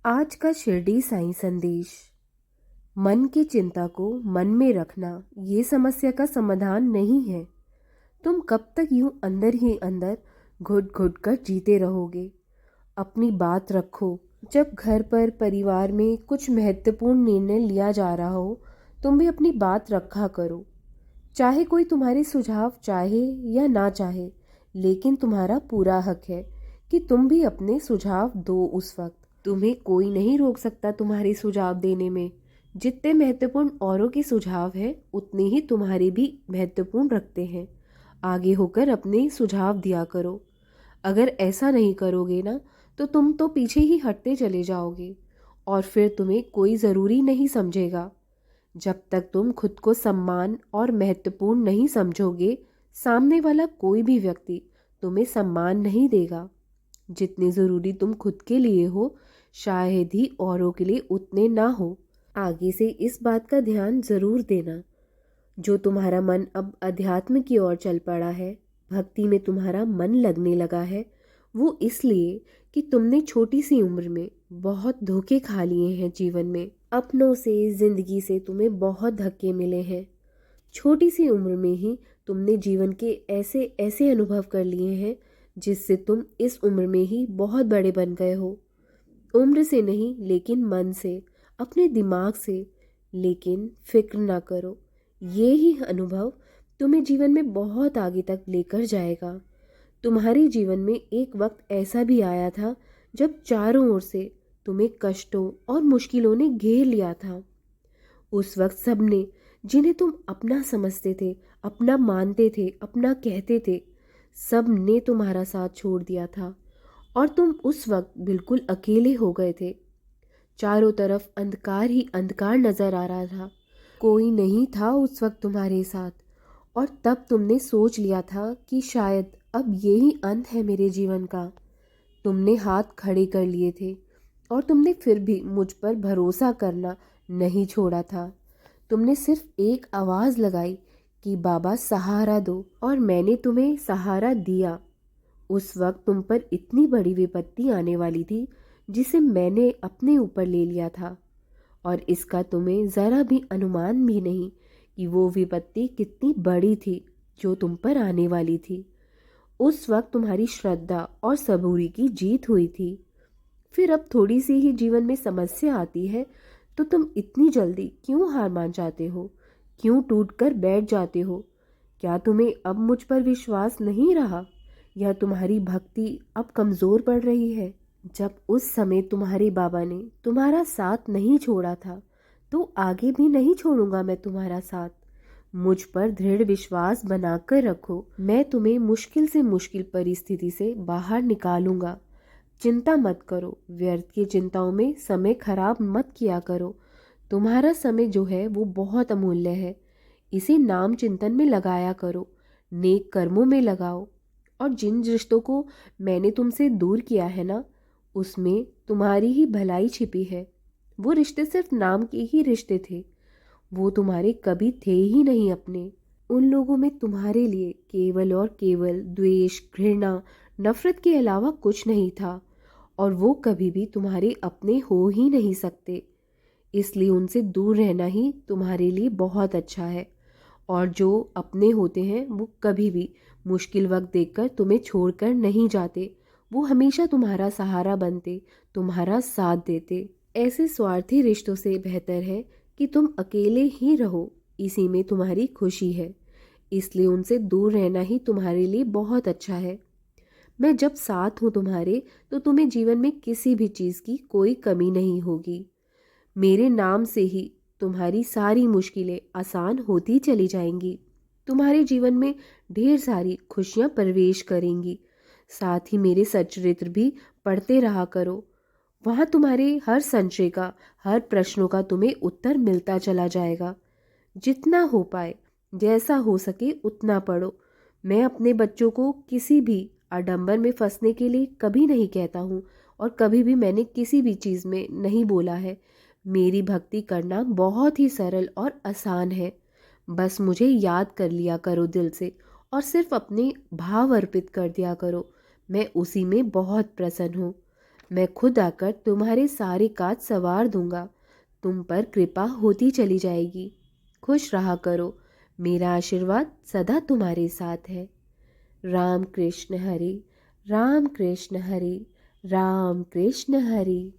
आज का शिरडी साईं संदेश। मन की चिंता को मन में रखना ये समस्या का समाधान नहीं है। तुम कब तक यूं अंदर ही अंदर घुट घुट कर जीते रहोगे। अपनी बात रखो। जब घर पर परिवार में कुछ महत्वपूर्ण निर्णय लिया जा रहा हो, तुम भी अपनी बात रखा करो। चाहे कोई तुम्हारे सुझाव चाहे या ना चाहे, लेकिन तुम्हारा पूरा हक है कि तुम भी अपने सुझाव दो। उस वक्त तुम्हें कोई नहीं रोक सकता तुम्हारे सुझाव देने में। जितने महत्वपूर्ण औरों के सुझाव हैं, उतने ही तुम्हारे भी महत्वपूर्ण रखते हैं। आगे होकर अपने सुझाव दिया करो। अगर ऐसा नहीं करोगे ना, तो तुम तो पीछे ही हटते चले जाओगे और फिर तुम्हें कोई ज़रूरी नहीं समझेगा। जब तक तुम खुद को सम्मान और महत्वपूर्ण नहीं समझोगे, सामने वाला कोई भी व्यक्ति तुम्हें सम्मान नहीं देगा। जितने ज़रूरी तुम खुद के लिए हो, शायद ही औरों के लिए उतने ना हो। आगे से इस बात का ध्यान ज़रूर देना। जो तुम्हारा मन अब अध्यात्म की ओर चल पड़ा है, भक्ति में तुम्हारा मन लगने लगा है, वो इसलिए कि तुमने छोटी सी उम्र में बहुत धोखे खा लिए हैं। जीवन में अपनों से, जिंदगी से तुम्हें बहुत धक्के मिले हैं। छोटी सी उम्र में ही तुमने जीवन के ऐसे ऐसे अनुभव कर लिए हैं जिससे तुम इस उम्र में ही बहुत बड़े बन गए हो। उम्र से नहीं, लेकिन मन से, अपने दिमाग से। लेकिन फिक्र ना करो, ये ही अनुभव तुम्हें जीवन में बहुत आगे तक लेकर जाएगा। तुम्हारे जीवन में एक वक्त ऐसा भी आया था जब चारों ओर से तुम्हें कष्टों और मुश्किलों ने घेर लिया था। उस वक्त सबने, जिन्हें तुम अपना समझते थे, अपना मानते थे, अपना कहते थे, सब ने तुम्हारा साथ छोड़ दिया था और तुम उस वक्त बिल्कुल अकेले हो गए थे। चारों तरफ अंधकार ही अंधकार नजर आ रहा था। कोई नहीं था उस वक्त तुम्हारे साथ। और तब तुमने सोच लिया था कि शायद अब यही अंत है मेरे जीवन का। तुमने हाथ खड़े कर लिए थे और तुमने फिर भी मुझ पर भरोसा करना नहीं छोड़ा था। तुमने सिर्फ एक आवाज़ लगाई कि बाबा सहारा दो, और मैंने तुम्हें सहारा दिया। उस वक्त तुम पर इतनी बड़ी विपत्ति आने वाली थी जिसे मैंने अपने ऊपर ले लिया था, और इसका तुम्हें ज़रा भी अनुमान भी नहीं कि वो विपत्ति कितनी बड़ी थी जो तुम पर आने वाली थी। उस वक्त तुम्हारी श्रद्धा और सबूरी की जीत हुई थी। फिर अब थोड़ी सी ही जीवन में समस्या आती है तो तुम इतनी जल्दी क्यों हार मान जाते हो? क्यों टूट कर बैठ जाते हो? क्या तुम्हें अब मुझ पर विश्वास नहीं रहा, या तुम्हारी भक्ति अब कमज़ोर पड़ रही है? जब उस समय तुम्हारे बाबा ने तुम्हारा साथ नहीं छोड़ा था, तो आगे भी नहीं छोड़ूंगा मैं तुम्हारा साथ। मुझ पर दृढ़ विश्वास बनाकर रखो। मैं तुम्हें मुश्किल से मुश्किल परिस्थिति से बाहर निकालूंगा। चिंता मत करो। व्यर्थ की चिंताओं में समय खराब मत किया करो। तुम्हारा समय जो है वो बहुत अमूल्य है। इसे नाम चिंतन में लगाया करो, नेक कर्मों में लगाओ। और जिन रिश्तों को मैंने तुमसे दूर किया है ना, उसमें तुम्हारी ही भलाई छिपी है। वो रिश्ते सिर्फ नाम के ही रिश्ते थे। वो तुम्हारे कभी थे ही नहीं अपने। उन लोगों में तुम्हारे लिए केवल और केवल द्वेष, घृणा, नफरत के अलावा कुछ नहीं था, और वो कभी भी तुम्हारे अपने हो ही नहीं सकते। इसलिए उनसे दूर रहना ही तुम्हारे लिए बहुत अच्छा है। और जो अपने होते हैं वो कभी भी मुश्किल वक्त देखकर तुम्हें छोड़कर नहीं जाते। वो हमेशा तुम्हारा सहारा बनते, तुम्हारा साथ देते। ऐसे स्वार्थी रिश्तों से बेहतर है कि तुम अकेले ही रहो। इसी में तुम्हारी खुशी है। इसलिए उनसे दूर रहना ही तुम्हारे लिए बहुत अच्छा है। मैं जब साथ हूँ तुम्हारे, तो तुम्हें जीवन में किसी भी चीज़ की कोई कमी नहीं होगी। मेरे नाम से ही तुम्हारी सारी मुश्किलें आसान होती चली जाएंगी। तुम्हारे जीवन में ढेर सारी खुशियाँ प्रवेश करेंगी। साथ ही मेरे सच्चरित्र भी पढ़ते रहा करो। वहाँ तुम्हारे हर संशय का, हर प्रश्नों का तुम्हें उत्तर मिलता चला जाएगा। जितना हो पाए, जैसा हो सके उतना पढ़ो। मैं अपने बच्चों को किसी भी आडंबर में फंसने के लिए कभी नहीं कहता हूँ, और कभी भी मैंने किसी भी चीज़ में नहीं बोला है। मेरी भक्ति करना बहुत ही सरल और आसान है। बस मुझे याद कर लिया करो दिल से, और सिर्फ अपने भाव अर्पित कर दिया करो। मैं उसी में बहुत प्रसन्न हूँ। मैं खुद आकर तुम्हारे सारे काज सवार दूंगा। तुम पर कृपा होती चली जाएगी। खुश रहा करो। मेरा आशीर्वाद सदा तुम्हारे साथ है। राम कृष्ण हरि, राम कृष्ण हरि, राम कृष्ण हरि।